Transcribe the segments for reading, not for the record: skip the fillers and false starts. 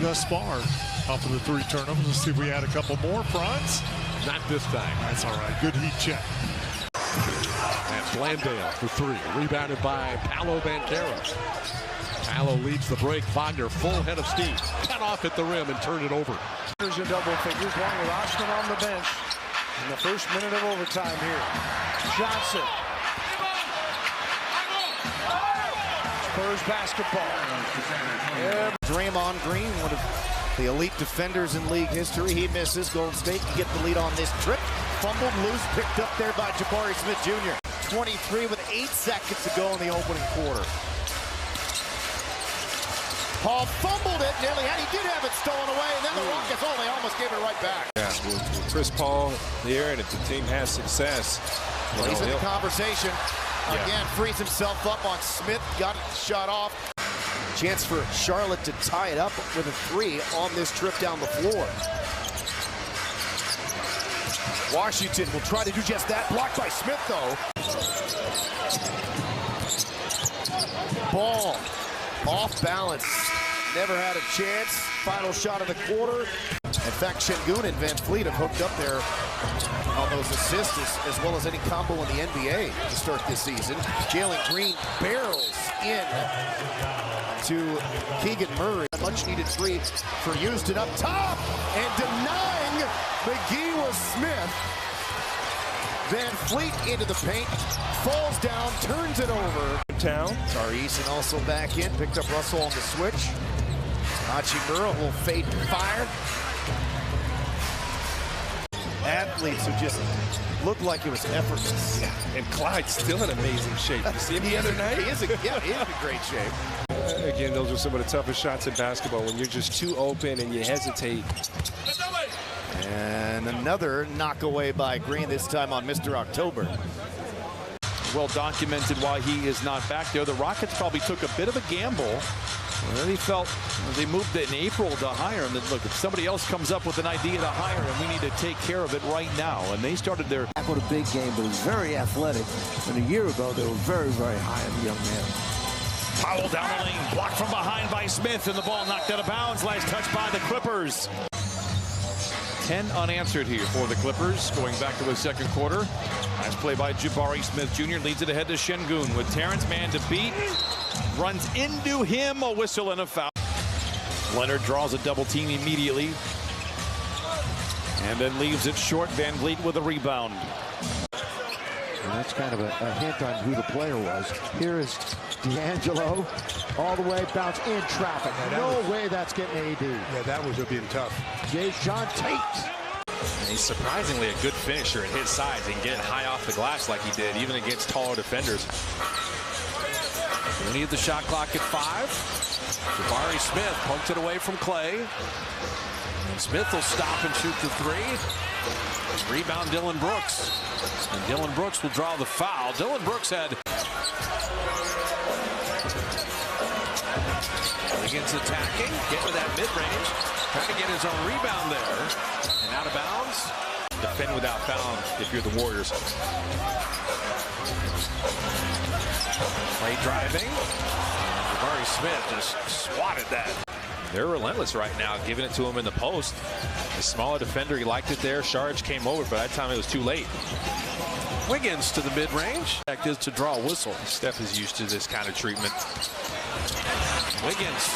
thus far off of the 3 turnovers. Let's see if we add a couple more. Franz. Not this time. That's all right. Good heat check. That's Blandale for 3. Rebounded by Paolo Banchero. Paolo leads the break. Wagner full head of steam. Cut off at the rim and turn it over. There's in double figures, along with Osman on the bench in the first minute of overtime here. Johnson. Spurs basketball. Draymond Green, one of the elite defenders in league history. He misses. Golden State can get the lead on this trip. Fumbled loose, picked up there by Jabari Smith Jr. 23 with 8 seconds to go in the opening quarter. Paul fumbled it nearly, and he did have it stolen away, and then the Rockets, they almost gave it right back. Yeah, with Chris Paul here, and if the team has success, he's in the conversation. Again, frees himself up on Smith, got it shot off. Chance for Charlotte to tie it up with a 3 on this trip down the floor. Washington will try to do just that. Blocked by Smith, though. Ball off balance. Never had a chance. Final shot of the quarter. In fact, Şengün and Van Fleet have hooked up there on those assists as well as any combo in the NBA to start this season. Jalen Green barrels in to Keegan Murray. A much-needed 3 for Houston up top, and denying McGee was Smith. Van Fleet into the paint, falls down, turns it over. Tariq also back in, picked up Russell on the switch. Hachimura will fade and fire. Athletes who just looked like it was effortless. Yeah, and Clyde's still in amazing shape. You see him the other night? He is in great shape. Again, those are some of the toughest shots in basketball when you're just too open and you hesitate. And another knockaway by Green, this time on Mr. October. Well documented why he is not back there. The Rockets probably took a bit of a gamble. They felt they moved in April to hire him. Look, if somebody else comes up with an idea to hire him, we need to take care of it right now. And they started their... With a big game, but he's very athletic. And a year ago, they were very, very high on the young man. Powell down the lane, blocked from behind by Smith, and the ball knocked out of bounds. Last touch by the Clippers. 10 unanswered here for the Clippers, going back to the second quarter. Nice play by Jabari Smith Jr. leads it ahead to Şengün with Terrence man to beat. Runs into him, a whistle and a foul. Leonard draws a double team immediately. And then leaves it short. Van Vliet with a rebound. And that's kind of a hint on who the player was. Here is D'Angelo, all the way, bounce in traffic. No way that's getting AD. Yeah, that was being tough. Jae'Sean Tate. And he's surprisingly a good finisher at his size and get high off the glass like he did, even against taller defenders. We need the shot clock at 5. Jabari Smith poked it away from Clay. And Smith will stop and shoot the 3. Rebound Dillon Brooks. And Dillon Brooks will draw the foul. Dillon Brooks had... Wiggins attacking, get to that mid-range, trying to get his own rebound there, and out of bounds. Defend without foul if you're the Warriors. Clay driving, Jabari Smith just swatted that. They're relentless right now, giving it to him in the post. The smaller defender, he liked it there. Sharge came over, but by that time it was too late. Wiggins to the mid-range. Fact is to draw a whistle. Steph is used to this kind of treatment. Wiggins.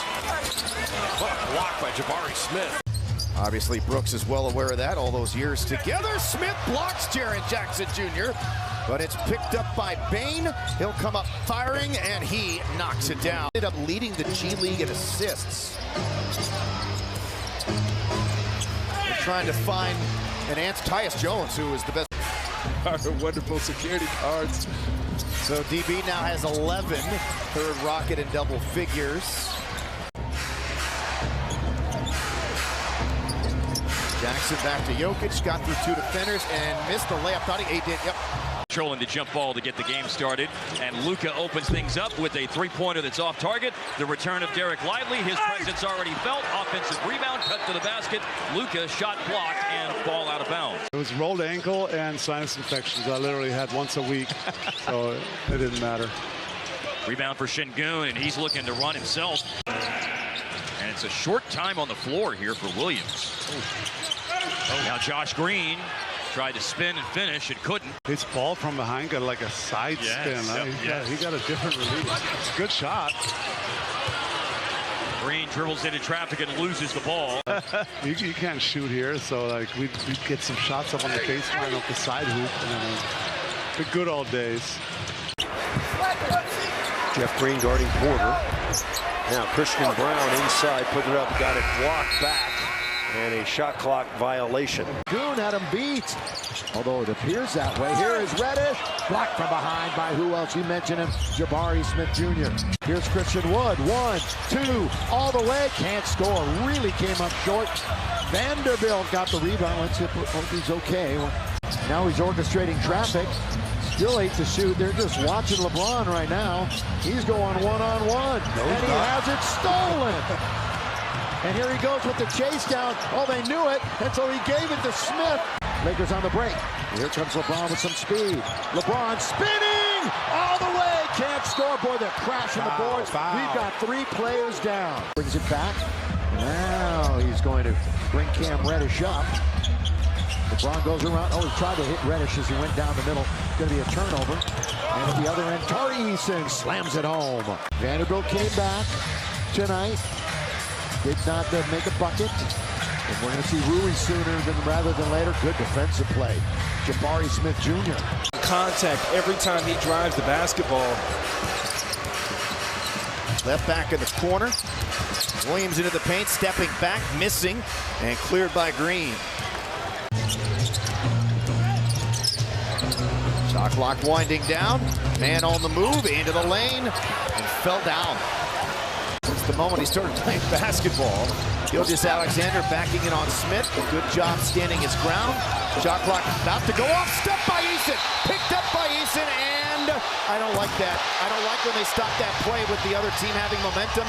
What a block by Jabari Smith. Obviously, Brooks is well aware of that all those years together. Smith blocks Jaren Jackson Jr., but it's picked up by Bane. He'll come up firing, and he knocks it down. Ended up leading the G League in assists. They're trying to find an answer. Tyus Jones, who is the best. Wonderful security cards. So DB now has 11. Third Rocket in double figures. Jackson back to Jokic, got through 2 defenders and missed the layup. Thought he did, yep. Trolling the jump ball to get the game started, and Luka opens things up with a 3-pointer that's off target. The return of Derek Lively, his presence already felt. Offensive rebound, cut to the basket. Luka shot blocked and ball out of bounds. It was rolled ankle and sinus infections. I literally had once a week, so it didn't matter. Rebound for Şengün, and he's looking to run himself. And It's a short time on the floor here for Williams. Now Josh Green tried to spin and finish and couldn't. His ball from behind got like a side spin. He got a different release. Good shot. Green dribbles into traffic and loses the ball. You can't shoot here, so like we get some shots up on the baseline off the side hoop, and then the good old days. Jeff Green guarding Porter. Now Christian Brown inside, putting it up, got it blocked back, and a shot clock violation. Goon had him beat, although it appears that way. Here is Reddish, blocked from behind by who else? You mentioned him, Jabari Smith Jr. Here's Christian Wood, 1, 2, all the way, can't score, really came up short. Vanderbilt got the rebound. Let's see if he's okay. Now he's orchestrating traffic. Still 8 to shoot. They're just watching LeBron right now. He's going one-on-one, and he has it stolen. And here he goes with the chase down. Oh, they knew it, and so he gave it to Smith. Lakers on the break. Here comes LeBron with some speed. LeBron spinning all the way. Can't score. Boy, they're crashing the boards. We've got 3 players down. Brings it back. Now he's going to bring Cam Reddish up. LeBron goes around. Oh, he tried to hit Reddish as he went down the middle. Going to be a turnover. And at the other end, Tari Eason slams it home. Vanderbilt came back tonight. Did not make a bucket. And we're going to see Rui sooner rather than later. Good defensive play. Jabari Smith Jr. Contact every time he drives the basketball. Left back in the corner. Williams into the paint, stepping back, missing, and cleared by Green. Shot clock winding down. Man on the move, into the lane, and fell down. Since the moment he started playing basketball, Gilgeous Alexander backing in on Smith. A good job standing his ground. Shot clock about to go off. Step by Eason. Picked up by Eason, and I don't like that. I don't like when they stop that play with the other team having momentum.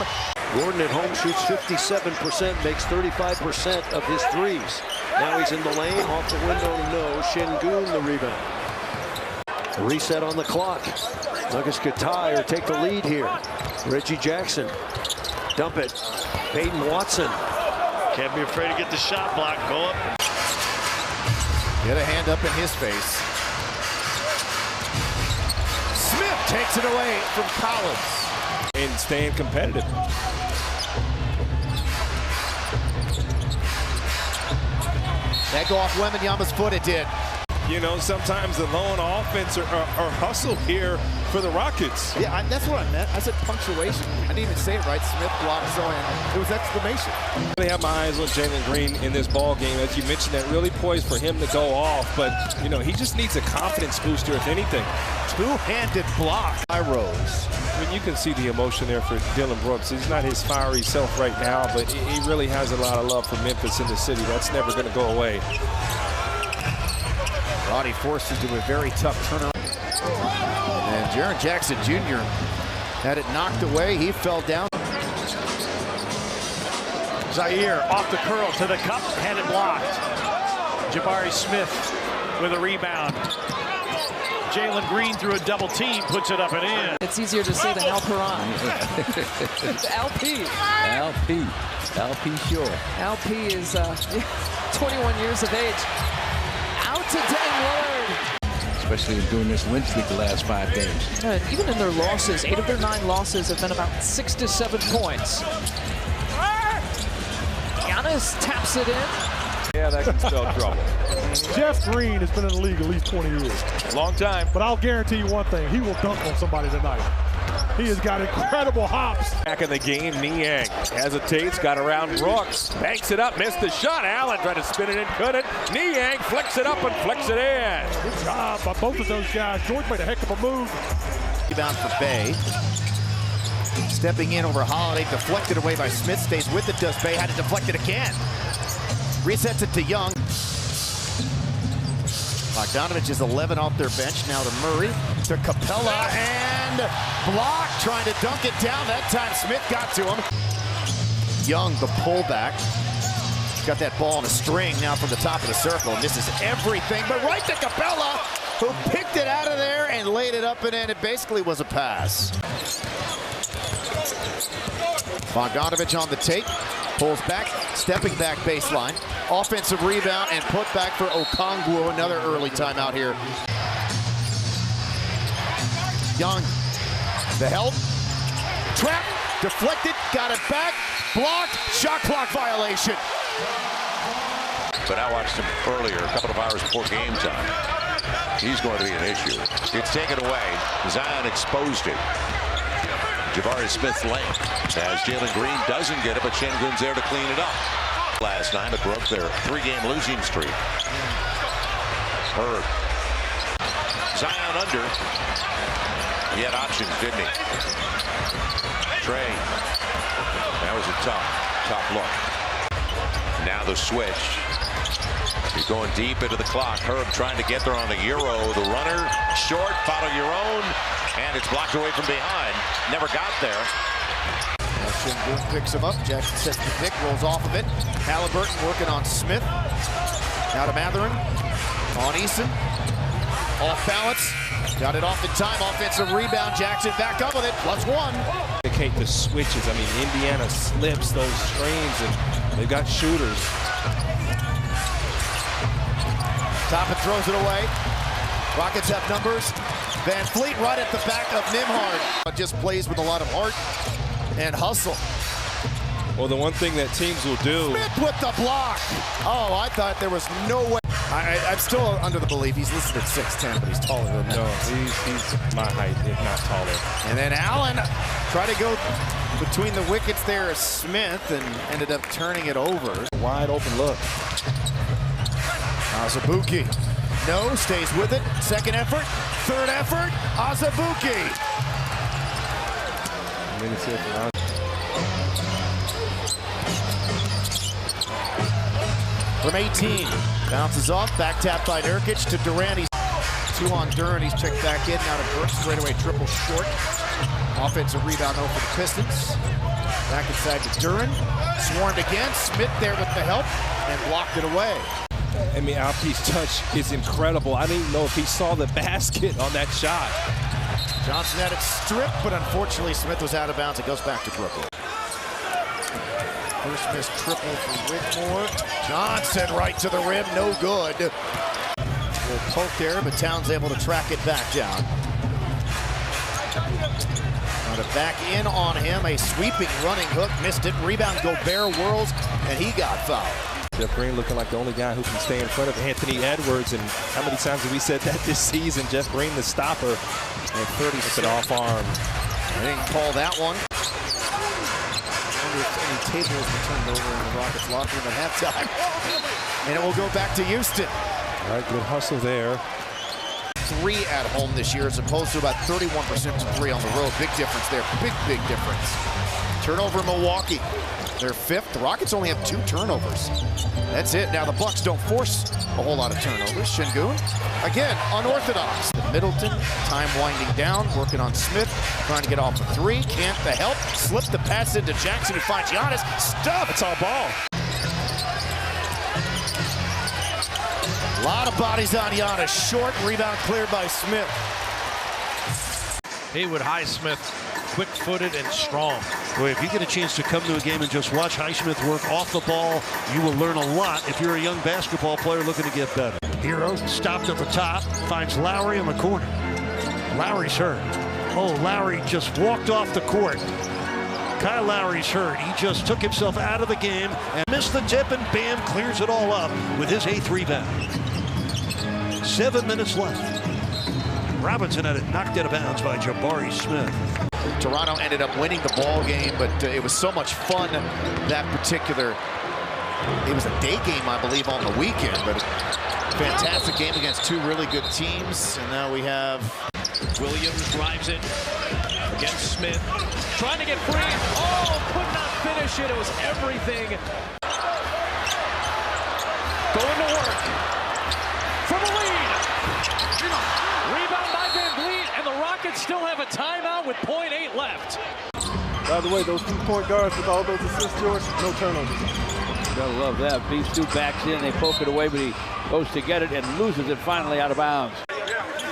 Gordon at home shoots 57%, makes 35% of his threes. Now he's in the lane, off the window, no. Şengün the rebound. Reset on the clock. Nuggets could tie or take the lead here. Reggie Jackson. Dump it. Peyton Watson. Can't be afraid to get the shot block. Go up. Get a hand up in his face. Smith takes it away from Collins. And staying competitive. That go off Wembanyama's foot, it did. You know, sometimes the lone offense or hustle here for the Rockets. Yeah, that's what I meant. I said punctuation. I didn't even say it right. Smith blocked, so it was exclamation. I really have my eyes on Jalen Green in this ball game. As you mentioned, that really poised for him to go off. But, you know, he just needs a confidence booster, if anything. Two-handed block by Rose. I mean, you can see the emotion there for Dylan Brooks. He's not his fiery self right now, but he really has a lot of love for Memphis in the city. That's never going to go away. Roddy forced into a very tough turnaround. And Jaren Jackson Jr. had it knocked away. He fell down. Zaire off the curl to the cup, had it blocked. Jabari Smith with a rebound. Jalen Green through a double team, puts it up and in. It's easier to say than Alperon. LP sure. LP is 21 years of age. Out to Dame Lillard. Especially doing this Lynch League the last 5 games. Even in their losses, 8 of their 9 losses have been about 6 to 7 points. Giannis taps it in. Yeah, that can spell trouble. Jeff Green has been in the league at least 20 years. Long time. But I'll guarantee you one thing, he will dunk on somebody tonight. He has got incredible hops. Back in the game, Niang hesitates, got around Brooks, banks it up, missed the shot. Allen tried to spin it in, couldn't. Niang flicks it up and flicks it in. Good job by both of those guys. George made a heck of a move. Rebound for Bay. Stepping in over Holiday, deflected away by Smith, stays with it, does Bay, had to deflect it again. Resets it to Young. Bogdanovich is 11 off their bench, now to Murray, to Capella, and block, trying to dunk it down. That time Smith got to him. Young, the pullback. Got that ball in a string now from the top of the circle, and this is everything, but right to Capella, who picked it out of there and laid it up and in. It basically was a pass. Bogdanovich on the take, pulls back, stepping back baseline. Offensive rebound and put back for Okongwu, another early timeout here. Young, the help, trap, deflected, got it back, blocked, shot clock violation. But I watched him earlier, a couple of hours before game time. He's going to be an issue. It's taken away. Zion exposed it. Jabari Smith lane as Jalen Green doesn't get it, but Şengün's there to clean it up. Last night it broke their 3-game losing streak. Herb. Zion under. He had options, didn't he? Trey. That was a tough look. Now the switch. He's going deep into the clock. Herb trying to get there on the Euro. The runner short, follow your own, and it's blocked away from behind. Never got there. Şengün picks him up. Jackson sets the pick, rolls off of it. Halliburton working on Smith. Now to Mathurin. On Eason. Off balance. Got it off in time. Offensive rebound. Jackson back up with it. +1. Indicate the switches. I mean, Indiana slips those screens, and they've got shooters. Toppin throws it away. Rockets have numbers. Van Fleet right at the back of Nembhard. Just plays with a lot of heart and hustle. Well, the one thing that teams will do. Smith with the block. Oh, I thought there was no way. I'm still under the belief he's listed at 6'10", but he's taller than that. No, he's my height, if not taller. And then Allen tried to go between the wickets there as Smith and ended up turning it over. Wide open look. Azubuike. No, stays with it. Second effort. Third effort. Azubuike. From 18. Bounces off. Back tap by Nurkic to Durant. He's 2 on Durant. He's checked back in. Now to Burks. Straightaway triple short. Offensive rebound though for the Pistons. Back inside to Durant. Swarmed again. Smith there with the help and blocked it away. I mean, Alpe's touch is incredible. I didn't even know if he saw the basket on that shot. Johnson had it stripped, but unfortunately Smith was out of bounds. It goes back to Brooklyn. First missed triple for Whitmore. Johnson right to the rim, no good. Little poke there, but Towns able to track it back down. Now to back in on him, a sweeping running hook, missed it. Rebound, Gobert whirls, and he got fouled. Jeff Green looking like the only guy who can stay in front of Anthony Edwards, and how many times have we said that this season? Jeff Green, the stopper, and 30 with an off arm. They didn't call that one. I wonder if any tables were turned over in the Rockets locker room at halftime. And it will go back to Houston. All right, good hustle there. 3 at home this year as opposed to about 31% to 3 on the road. Big difference there. Big difference. Turnover Milwaukee. They're 5th. The Rockets only have 2 turnovers. That's it. Now the Bucks don't force a whole lot of turnovers. Şengün, again, unorthodox. Middleton, time winding down, working on Smith, trying to get off the 3. Can't the help. Slip the pass into Jackson, who finds Giannis. Stuff. It's all ball. A lot of bodies on Giannis. Short rebound cleared by Smith. Haywood Highsmith, quick-footed and strong. Boy, if you get a chance to come to a game and just watch Highsmith work off the ball, you will learn a lot if you're a young basketball player looking to get better. Hero stopped at the top, finds Lowry in the corner. Lowry's hurt. Oh, Lowry just walked off the court. Kyle Lowry's hurt. He just took himself out of the game and missed the tip, and bam, clears it all up with his 8th rebound. 7 minutes left. Robinson had it knocked out of bounds by Jabari Smith. Toronto ended up winning the ball game, but it was so much fun that particular. It was a day game, I believe, on the weekend, but fantastic game against 2 really good teams. And now we have Williams drives it against Smith, trying to get free. Oh, could not finish it. It was everything. Going to work from the lead. Rebound by Van Vliet, and the Rockets still have a timeout with .8 left. By the way, those 2-point guards with all those assists, George, no turnovers. Gotta love that. Beef Stew backs in, they poke it away, but he goes to get it and loses it finally out of bounds.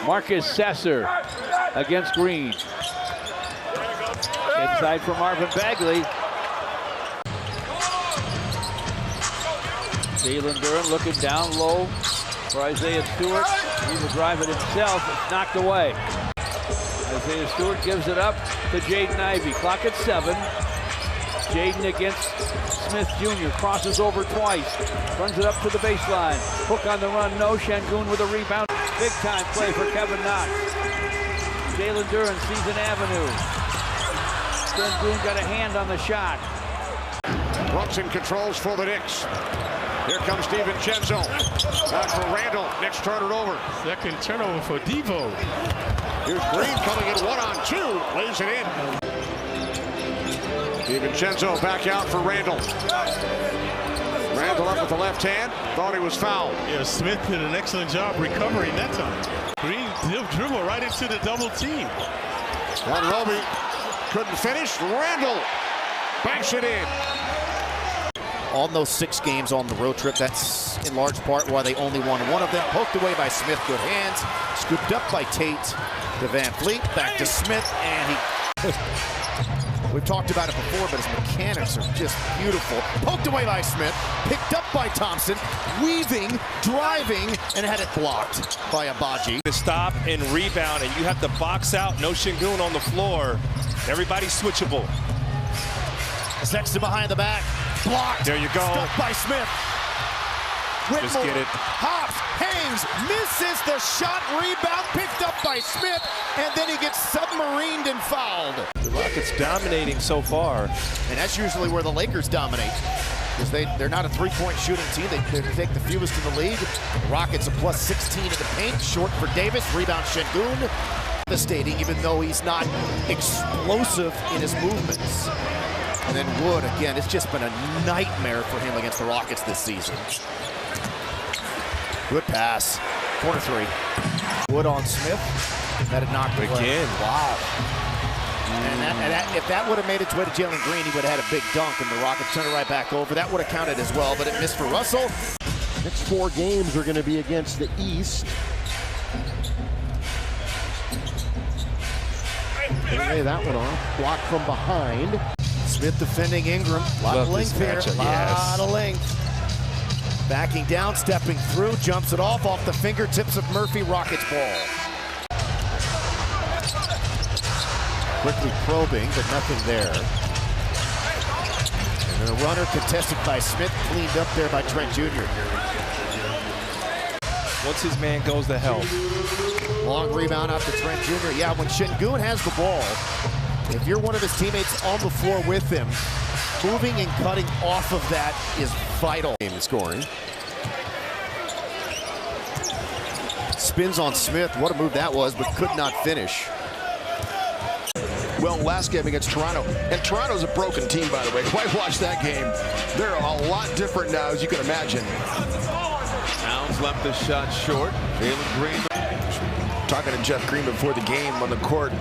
Marcus Sasser against Green. Inside for Marvin Bagley. Jalen Duren looking down low for Isaiah Stewart. He will drive it himself. It's knocked away. Isaiah Stewart gives it up to Jaden Ivey. Clock at 7. Jaden against Smith Jr. Crosses over twice. Runs it up to the baseline. Hook on the run. No. Şengün with a rebound. Big time play for Kevin Knox. Jalen Duren sees an avenue. Şengün got a hand on the shot. Brunson controls for the Knicks. Here comes DiVincenzo. Back for Randall. Knicks turn it over. Second turnover for Devo. Here's Green coming in 1-on-2. Lays it in. DiVincenzo back out for Randall. Randall up with the left hand. Thought he was fouled. Yeah, Smith did an excellent job recovering that time. Green dribble right into the double team. Roby couldn't finish. Randall banks it in. On those 6 games on the road trip, that's in large part why they only won one of them. Poked away by Smith, good hands. Scooped up by Tate to Van Fleet, back to Smith, and he... We've talked about it before, but his mechanics are just beautiful. Poked away by Smith, picked up by Thompson, weaving, driving, and had it blocked by Agbaji. To stop and rebound, and you have to box out. No Şengün on the floor. Everybody's switchable. Sexton behind the back. Blocked. There you go. Stuffed by Smith. Whitmore, just get it. Hops, hangs, misses the shot, rebound, picked up by Smith, and then he gets submarined and fouled. The Rockets dominating so far. And that's usually where the Lakers dominate, because they're not a three-point shooting team. They take the fewest in the league. The Rockets a plus 16 in the paint, short for Davis, rebound Şengün. Devastating, even though he's not explosive in his movements. And then Wood, again, it's just been a nightmare for him against the Rockets this season. Good pass. Corner 3. Wood on Smith. That had knocked away. Again. Wow. And if that would have made its way to Jalen Green, he would have had a big dunk, and the Rockets turned it right back over. That would have counted as well, but it missed for Russell. Next 4 games are going to be against the East. They lay that one off. Blocked from behind. Smith defending Ingram. A lot of length here. A lot of length. Backing down, stepping through, jumps it off the fingertips of Murphy. Rockets ball. Quickly probing, but nothing there. And then a runner contested by Smith, cleaned up there by Trent Jr. Once his man goes to help. Long rebound out to Trent Jr. Yeah, when Şengün has the ball, if you're one of his teammates on the floor with him, moving and cutting off of that is vital. Game scoring. Spins on Smith. What a move that was, but could not finish. Well, last game against Toronto, and Toronto's a broken team, by the way. Watch that game. They're a lot different now, as you can imagine. Towns left the shot short. Jalen Green. Talking to Jeff Green before the game on the court.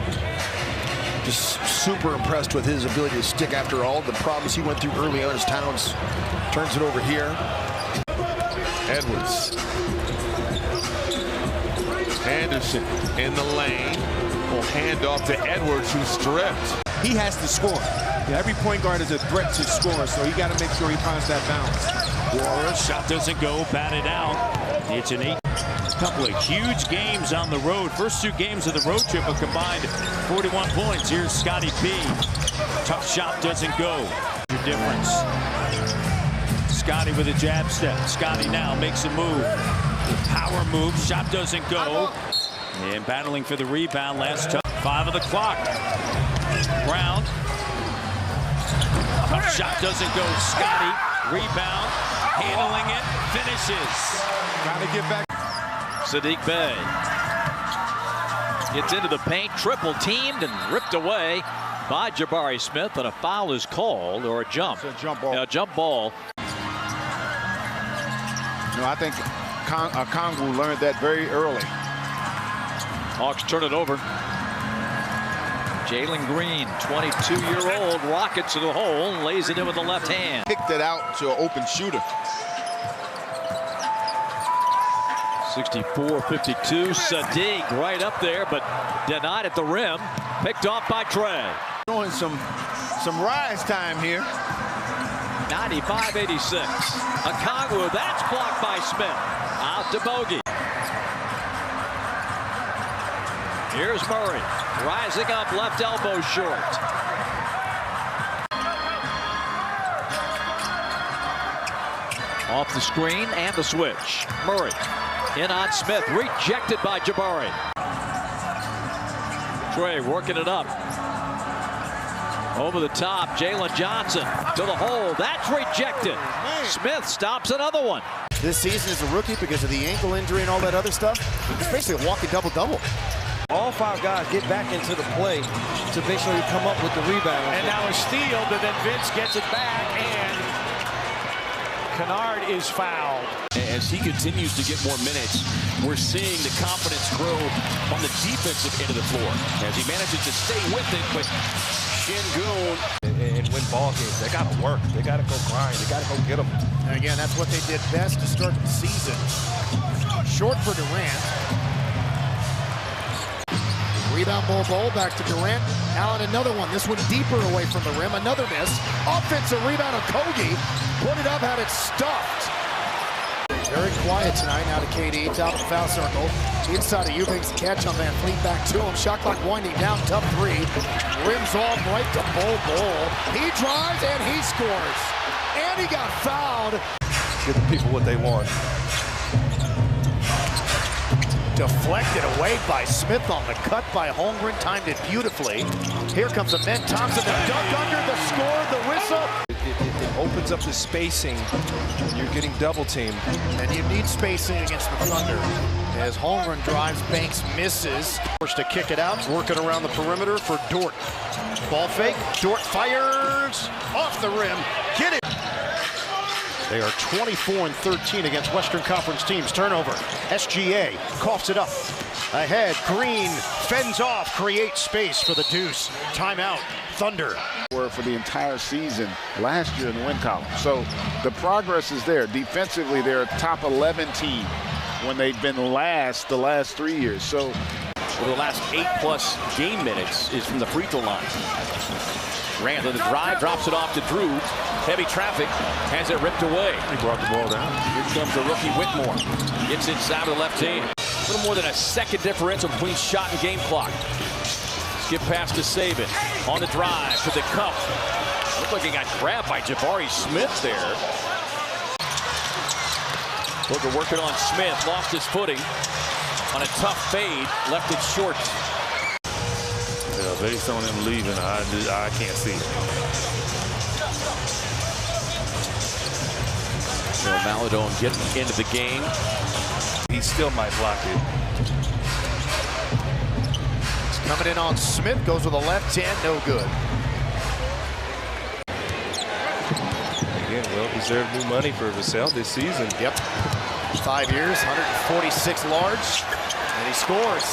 Just super impressed with his ability to stick after all the problems he went through early on as Towns turns it over here. Edwards. Anderson in the lane. Will hand off to Edwards, who's stripped. He has to score. Yeah, every point guard is a threat to score, so you got to make sure he finds that balance. Warriors, shot doesn't go, batted out. It's an 8. Couple of huge games on the road. First 2 games of the road trip have combined 41 points. Here's Scotty P. Tough shot doesn't go. Your difference. Scotty with a jab step. Scotty now makes a move. Power move. Shot doesn't go. And battling for the rebound. Last touch. 5 of the clock. Brown. Tough shot doesn't go. Scotty. Rebound. Handling it. Finishes. Gotta get back. Saddiq Bey gets into the paint, triple teamed and ripped away by Jabari Smith, and a foul is called, or a jump. It's a jump ball. A jump ball. No, I think Kongu learned that very early. Hawks turn it over. Jalen Green, 22-year-old, rockets to the hole, lays it in with the left hand. Kicked it out to an open shooter. 64-52, Saddiq right up there, but denied at the rim. Picked off by Trey. Showing some rise time here. 95-86. Okongwu, that's blocked by Smith. Out to Bogey. Here's Murray, rising up, left elbow short. Off the screen and the switch. Murray in on Smith, rejected by Jabari. Trey working it up. Over the top, Jalen Johnson to the hole. That's rejected. Smith stops another one. This season as a rookie, because of the ankle injury and all that other stuff, it's basically a walking double-double. All 5 guys get back into the play to basically come up with the rebound. And now a steal, but then Vince gets it back, and Kennard is fouled. As he continues to get more minutes, we're seeing the confidence grow on the defensive end of the floor as he manages to stay with it, but Şengün and win ball games. They got to work. They got to go grind. They got to go get them. And again, that's what they did best to start the season. Short for Durant. Rebound ball back to Durant. Allen another one. This one deeper away from the rim. Another miss. Offensive rebound of Kogi. Put it up, had it stuffed. Very quiet tonight. Now to KD, top of the foul circle. Inside of Eubanks, catch on Van Fleet, back to him. Shot clock winding down, tough 3. Rims off right to Bol. He drives and he scores. And he got fouled. Give the people what they want. Deflected away by Smith on the cut by Holmgren. Timed it beautifully. Here comes a Ben Thompson. The dunk under, the score, the whistle. It opens up the spacing. You're getting double teamed. And you need spacing against the Thunder. As Holmgren drives, Banks misses. Forced to kick it out. Working around the perimeter for Dort. Ball fake. Dort fires off the rim. Get it. They are 24-13 against Western Conference teams. Turnover. SGA coughs it up. Ahead. Green fends off. Creates space for the deuce. Timeout. Thunder. For the entire season last year in the win column. So the progress is there. Defensively, they're a top 11 team when they've been last the last 3 years. So for the last 8+ game minutes is from the free throw line. Rand on the drive, drops it off to Drew. Heavy traffic, has it ripped away. He brought the ball down. Here comes the rookie Whitmore. Gets inside of the left hand. A little more than a second differential between shot and game clock. Skip pass to Saban. On the drive to the cup. Looked like he got grabbed by Jabari Smith there. Booker working on Smith. Lost his footing on a tough fade. Left it short. Yeah, based on him leaving, I can't see it. Maladone getting into the game. He still might block it. Coming in on Smith, goes with a left hand, no good. Again, well-deserved new money for Vassell this season. Yep. 5 years, 146 large, and he scores.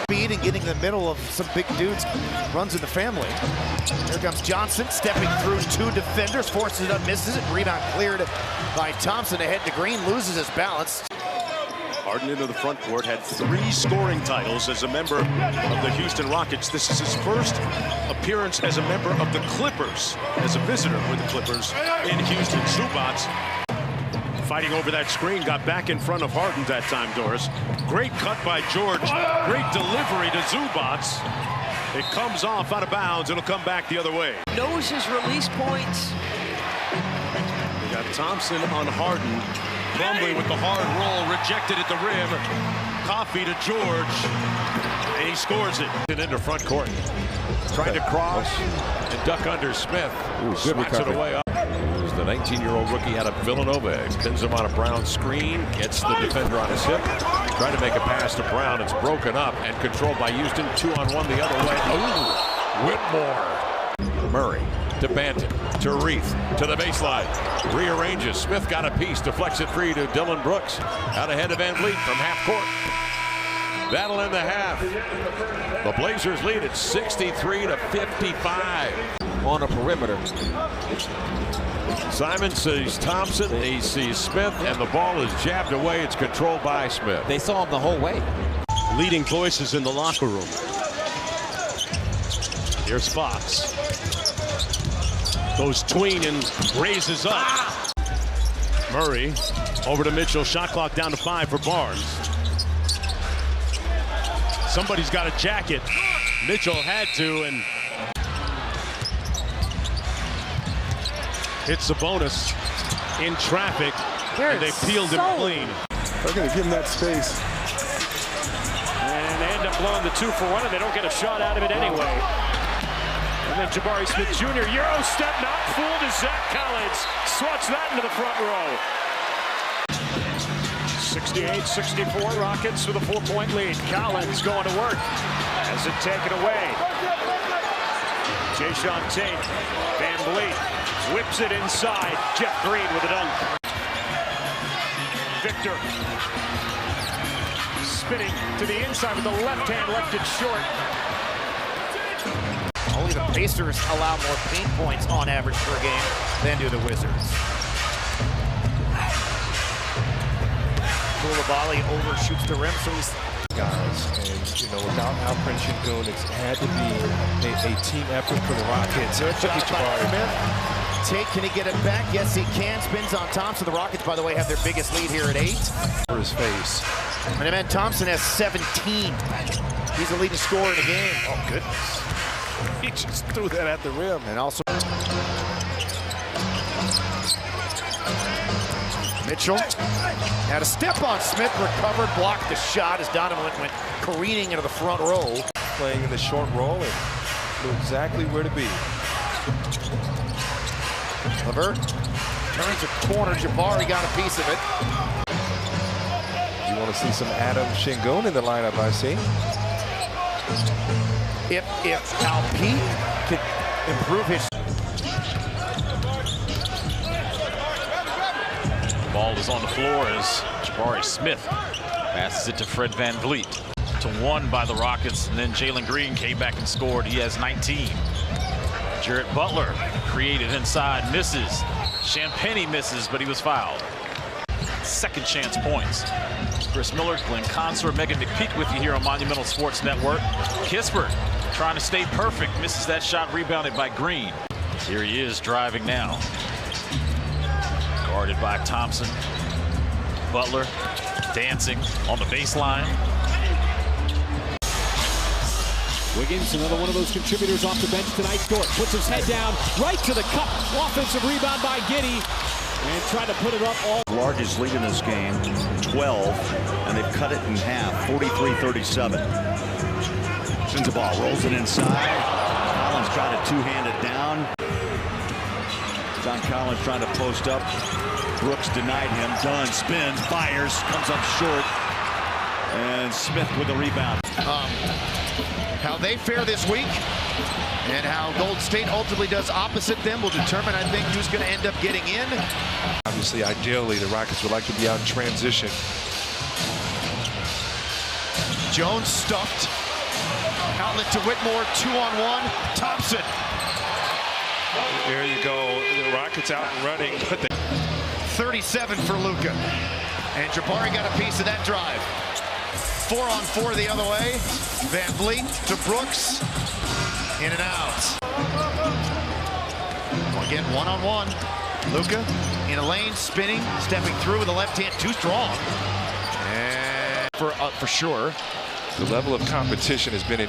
Speed and getting in the middle of some big dudes runs in the family. Here comes Johnson, stepping through 2 defenders, forces it up, misses it. Rebound cleared by Thompson. Ahead to Green, loses his balance. Harden into the front court, had 3 scoring titles as a member of the Houston Rockets. This is his first appearance as a member of the Clippers, as a visitor with the Clippers in Houston. Zubac fighting over that screen, got back in front of Harden that time, Doris. Great cut by George, great delivery to Zubac. It comes off out of bounds, it'll come back the other way. Knows his release points. We got Thompson on Harden. Plumlee with the hard roll, rejected at the rim. Coffee to George, and he scores it. Into front court. Trying to cross and duck under Smith. Smacks it away up. The 19-year-old rookie out of Villanova. Pins him on a Brown screen. Gets the defender on his hip. Trying to make a pass to Brown. It's broken up and controlled by Houston. 2-on-1 the other way. Ooh, Whitmore. Murray to Banton, to Reith, to the baseline. Rearranges. Smith got a piece. Deflects it free to Dylan Brooks. Out ahead of Van Vliet from half court. That'll end the half. The Blazers lead at 63-55. On a perimeter. Simon sees Thompson, he sees Smith, and the ball is jabbed away. It's controlled by Smith. They saw him the whole way. Leading voices in the locker room. Here's Fox. Goes tween and raises up. Murray over to Mitchell. Shot clock down to 5 for Barnes. Somebody's got a jacket. Mitchell had to, and hits the bonus in traffic. And they peeled him clean. They're going to give him that space. And they end up blowing the 2 for 1, and they don't get a shot out of it anyway. And then Jabari Smith Jr. Euro step, not fooled as Zach Collins swats that into the front row. 68-64, Rockets with a 4-point lead. Collins going to work. Has it taken away. Jayshawn Tate, Van Vliet whips it inside. Jeff Green with a dunk. Victor spinning to the inside with the left hand, left it short. Only the Pacers allow more paint points on average per game than do the Wizards. Koulibaly overshoots the rim, so he's guys, and you know, without Alperen Şengün, it's had to be a team effort for the Rockets. Tate, can he get it back? Yes, he can. Spins on Thompson. The Rockets, by the way, have their biggest lead here at 8. For his face. And man, Thompson has 17. He's the leading scorer in the game. Oh, goodness. He just threw that at the rim. And also Mitchell had a step on Smith, recovered, blocked the shot as Donovan went careening into the front row. Playing in the short roll and knew exactly where to be. Levert turns a corner. Jabari got a piece of it. You want to see some Adam Şengün in the lineup, I see. If Alpete could improve his. The ball is on the floor as Jabari Smith passes it to Fred Van Vliet. To 1 by the Rockets, and then Jalen Green came back and scored. He has 19. Jarrett Butler created inside, misses. Champagnie misses, but he was fouled. Second chance points. Chris Miller, Glenn Consor, Megan McPeak with you here on Monumental Sports Network. Kispert trying to stay perfect, misses that shot, rebounded by Green. Here he is driving now. Guarded by Thompson. Butler dancing on the baseline. Wiggins, another one of those contributors off the bench tonight. Dort puts his head down, right to the cup. Offensive rebound by Giddey. And trying to put it up all. Largest lead in this game, 12, and they've cut it in half, 43-37. Sends the ball, rolls it inside. Collins trying to two-hand it down. John Collins trying to post up. Brooks denied him. Dunn spins, fires, comes up short. And Smith with the rebound. How they fare this week and how Golden State ultimately does opposite them will determine, I think, who's going to end up getting in. Obviously, ideally, the Rockets would like to be out in transition. Jones stuffed. Outlet to Whitmore, 2-on-1. Thompson. There you go. The Rockets out and running. 37 for Luka. And Jabari got a piece of that drive. 4-on-4 the other way. Van Vliet to Brooks. In and out. Again, 1-on-1. Luka in a lane, spinning, stepping through with the left hand, too strong. And for sure. The level of competition has been in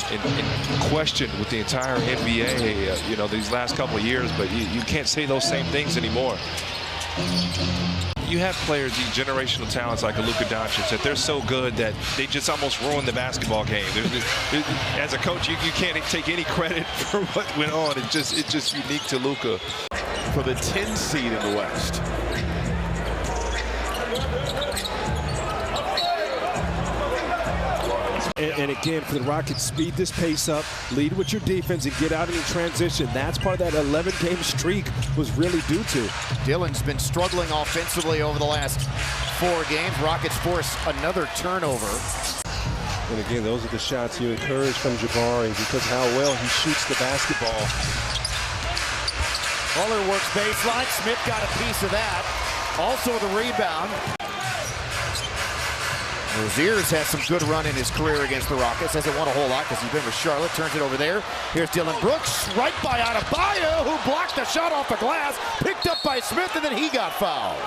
question with the entire NBA, you know, these last couple of years, but you can't say those same things anymore. You have players, these generational talents like a Luka Doncic, that they're so good that they just almost ruin the basketball game. As a coach, you can't take any credit for what went on. It's just unique to Luka. For the 10 seed in the West. And again, for the Rockets, speed this pace up, lead with your defense, and get out in the transition. That's part of that 11-game streak was really due to. Dillon's been struggling offensively over the last 4 games. Rockets force another turnover. And again, those are the shots you encourage from Jabari because how well he shoots the basketball. Butler works baseline. Smith got a piece of that. Also the rebound. Rozier's has some good run in his career against the Rockets. Hasn't won a whole lot because he's been with Charlotte. Turns it over there. Here's Dylan Brooks, right by Adebayo, who blocked the shot off the glass. Picked up by Smith, and then he got fouled.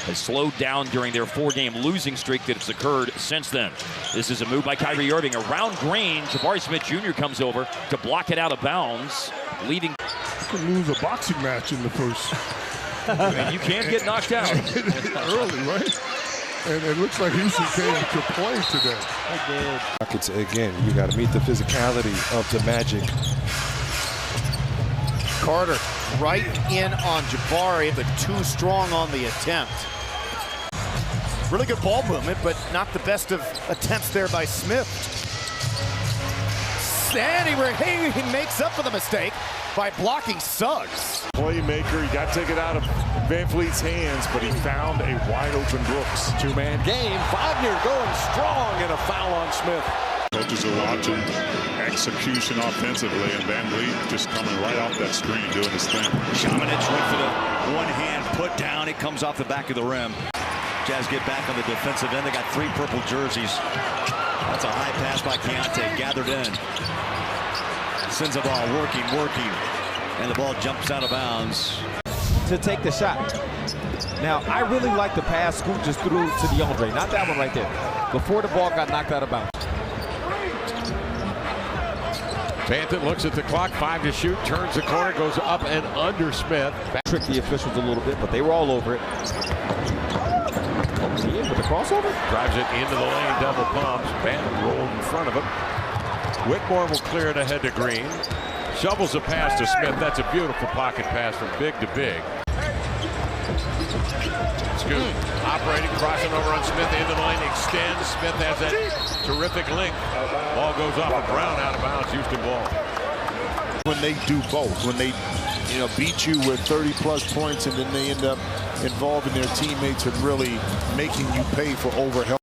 Has slowed down during their 4-game losing streak that has occurred since then. This is a move by Kyrie Irving around Green. Jabari Smith Jr. comes over to block it out of bounds, leading. You could lose a boxing match in the first. And you can't get knocked out early, right? And it looks like Houston came to play today. Rockets, again, you got to meet the physicality of the Magic. Carter right in on Jabari, but too strong on the attempt. Really good ball movement, but not the best of attempts there by Smith. And he makes up for the mistake by blocking Suggs. Playmaker, you got to take it out of Van Fleet's hands, but he found a wide open Brooks. Two-man game. Wagner going strong, and a foul on Smith. Coaches are watching execution offensively, and Van Vliet just coming right off that screen doing his thing. Šamanić went for the one-hand put down. It comes off the back of the rim. Jazz get back on the defensive end. They got 3 purple jerseys. That's a high pass by Keontae, gathered in. Sends the ball, working, and the ball jumps out of bounds. To take the shot. Now, I really like the pass Scoot just threw to DeAndre, not that one right there, before the ball got knocked out of bounds. Banton looks at the clock, 5 to shoot, turns the corner, goes up and under Smith. Tricked the officials a little bit, but they were all over it. Is he in with the crossover? Drives it into the lane, double pumps. Banton rolled in front of him. Whitmore will clear it ahead to Green. Shovels a pass to Smith. That's a beautiful pocket pass from big to big. Scoot operating, crossing over on Smith, into the lane, extends. Smith has that terrific length. Ball goes off of Brown, out of bounds. Houston ball. When they do both, when they beat you with 30-plus points, and then they end up involving their teammates and really making you pay for overhelp.